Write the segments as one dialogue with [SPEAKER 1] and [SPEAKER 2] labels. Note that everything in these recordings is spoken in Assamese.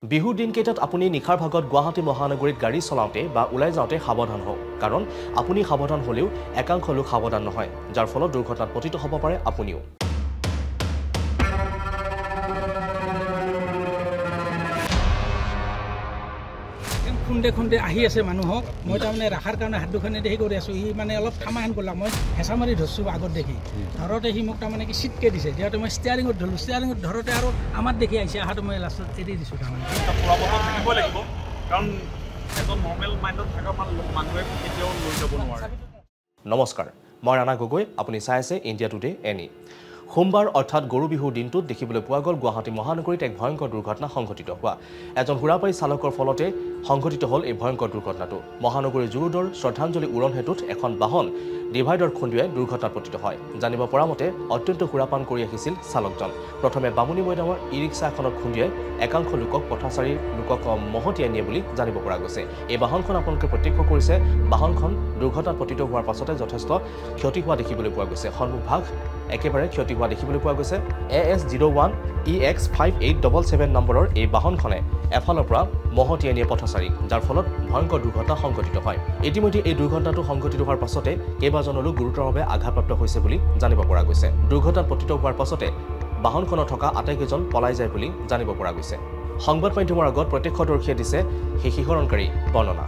[SPEAKER 1] বিহুৰ দিনকেইটাত আপুনি নিখাৰ ভাগত গুৱাহাটী মহানগৰীত গাড়ী চলাওঁতে বা ওলাই যাওঁতে সাৱধান হওক কাৰণ আপুনি সাৱধান হ'লেও একাংশ লোক সাৱধান নহয় যাৰ ফলত দুৰ্ঘটনাত পতিত হ'ব পাৰে আপুনিও
[SPEAKER 2] খুন্দে খুন্দে আহি আছে মানুহক মই তাৰমানে ৰাখাৰ কাৰণে হাত দুখনে দেখি কৰি আছোঁ ই মানে অলপ থামাহেন ক'লা মই হেঁচা মাৰি ধৰছোঁ আগত দেখি ধৰোঁতে সি মোক তাৰমানে কি চিটকে দিছে যিহেতু মই ষ্টিয়াৰিঙত ধৰিলোঁ ষ্টিয়াৰিঙত ধৰোঁতে আৰু আমাৰ দেখি আহিছে আহাটো মই লাষ্টত এৰি দিছোঁ তাৰমানে
[SPEAKER 3] থাকিব লাগিব কাৰণ এজন নৰ্মেল মাইণ্ডত থকা মানুহে কেতিয়াও লৈ যাব নোৱাৰে
[SPEAKER 1] নমস্কাৰ মই ৰাণা গগৈ আপুনি চাই আছে ইণ্ডিয়া টুডে এনি সোমবাৰ অৰ্থাৎ গৰু বিহুৰ দিনটোত দেখিবলৈ পোৱা গ'ল গুৱাহাটী মহানগৰীত এক ভয়ংকৰ দুৰ্ঘটনা সংঘটিত হোৱা এজন হুৰাপাৰী চালকৰ ফলতে সংঘটিত হ'ল এই ভয়ংকৰ দুৰ্ঘটনাটো মহানগৰীৰ জুৰুডৰ শ্ৰদ্ধাঞ্জলি উৰণ হেতুত এখন বাহন ডিভাইডৰ খুন্দুৱাই দুৰ্ঘটনাত পতিত হয় জানিব পৰা মতে অত্যন্ত সুৰাপান কৰি আহিছিল চালকজন প্ৰথমে বামুণী মৈদামৰ ই ৰিক্সা এখনত খুন্দুৱাই একাংশ লোকক পথাচাৰী লোকক মহতিয়াই নিয়ে বুলি জানিব পৰা গৈছে এই বাহনখন আপোনালোকে প্ৰত্যক্ষ কৰিছে বাহনখন দুৰ্ঘটনাত পতিত হোৱাৰ পাছতে যথেষ্ট ক্ষতি হোৱা দেখিবলৈ পোৱা গৈছে সন্মুখভাগ একেবাৰে ক্ষতি হোৱা দেখিবলৈ পোৱা গৈছে AS01 EX5877 নম্বৰৰ এই বাহনখনে এফালৰ পৰা মহতিয়াই নিয়ে পথচাৰীক যাৰ ফলত ভয়ংকৰ দুৰ্ঘটনা সংঘটিত হয় ইতিমধ্যে এই দুৰ্ঘটনাটো সংঘটিত হোৱাৰ পাছতে কেইবাজনো লোক গুৰুতৰভাৱে আঘাতপ্ৰাপ্ত হৈছে বুলি জানিব পৰা গৈছে দুৰ্ঘটনাত পতিত হোৱাৰ পাছতে বাহনখনত থকা আটাইকেইজন পলাই যায় বুলি জানিব পৰা গৈছে সংবাদ মাধ্যমৰ আগত প্ৰত্যক্ষদৰ্শীয়ে দিছে সেই শিহৰণকাৰী বৰ্ণনা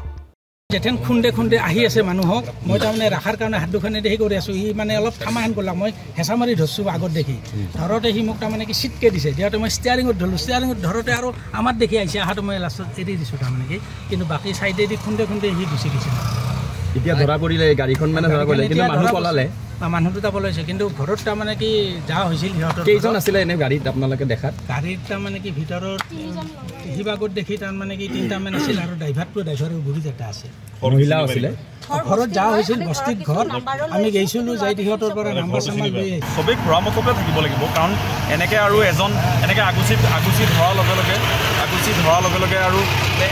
[SPEAKER 2] যেথেন খুন্দে খুন্দে আহি আছে মানুহক মই তাৰমানে ৰাখাৰ কাৰণে হাত দুখনে দেখি কৰি আছোঁ ই মানে অলপ থামাহেন ক'লা মই হেঁচা মাৰি ধৰছোঁ আগত দেখি ধৰোঁতে সি মোক তাৰমানে কি চিটকে দিছে যিহেতু মই ষ্টিয়াৰিঙত ধৰিলোঁ ষ্টিয়াৰিঙত ধৰোঁতে আৰু আমাৰ দেখি আহিছে আহাটো মই লাষ্টত এৰি দিছোঁ তাৰমানে কি কিন্তু বাকী চাইডেদি খুন্দে খুন্দে সি গুচি গৈছে
[SPEAKER 4] এতিয়া ধৰা পৰিলে গাড়ীখন মানে ধৰা পৰিলে কিন্তু মানুহ পলালে
[SPEAKER 2] মানুহ দুটা পলাইছে কিন্তু ঘৰত তাৰমানে কি যা হৈছিল সিহঁতৰ
[SPEAKER 4] কেইজন আছিলে এনে গাড়ীত আপোনালোকে দেখাত
[SPEAKER 2] গাড়ীত তাৰমানে কি ভিতৰত সিবাগত দেখি তাৰমানে কি তিনিটামান আছিল আৰু ড্ৰাইভাৰৰ গুৰিত এটা আছে
[SPEAKER 4] মহিলাও আছিলে
[SPEAKER 2] ঘৰত যা হৈছিল বস্তিত ঘৰ আমি গৈছিলোঁ যাই সিহঁতৰ পৰা নাম্বাৰ চাম্বাৰ লৈ
[SPEAKER 3] চবেই পৰামৰ্শতে থাকিব লাগিব কাৰণ এনেকৈ আৰু এজন এনেকৈ আগুচি ধৰাৰ লগে লগে আৰু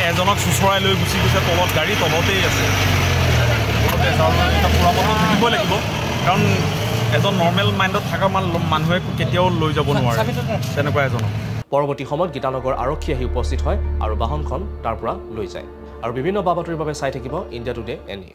[SPEAKER 3] এজনক চুচৰাই লৈ গুচি গৈছে তলত গাড়ী তলতেই আছে পৰামৰ্শ থাকিব লাগিব কাৰণ এজন নৰ্মেল মাইণ্ডত থকা মানুহে কেতিয়াও লৈ যাব নোৱাৰে তেনেকুৱা এজনক
[SPEAKER 1] পৰৱৰ্তী সময়ত গীতানগৰ আৰক্ষী আহি উপস্থিত হয় আৰু বাহনখন তাৰ পৰা লৈ যায় আৰু বিভিন্ন বাতৰিৰ বাবে চাই থাকিব ইণ্ডিয়া টুডে এনি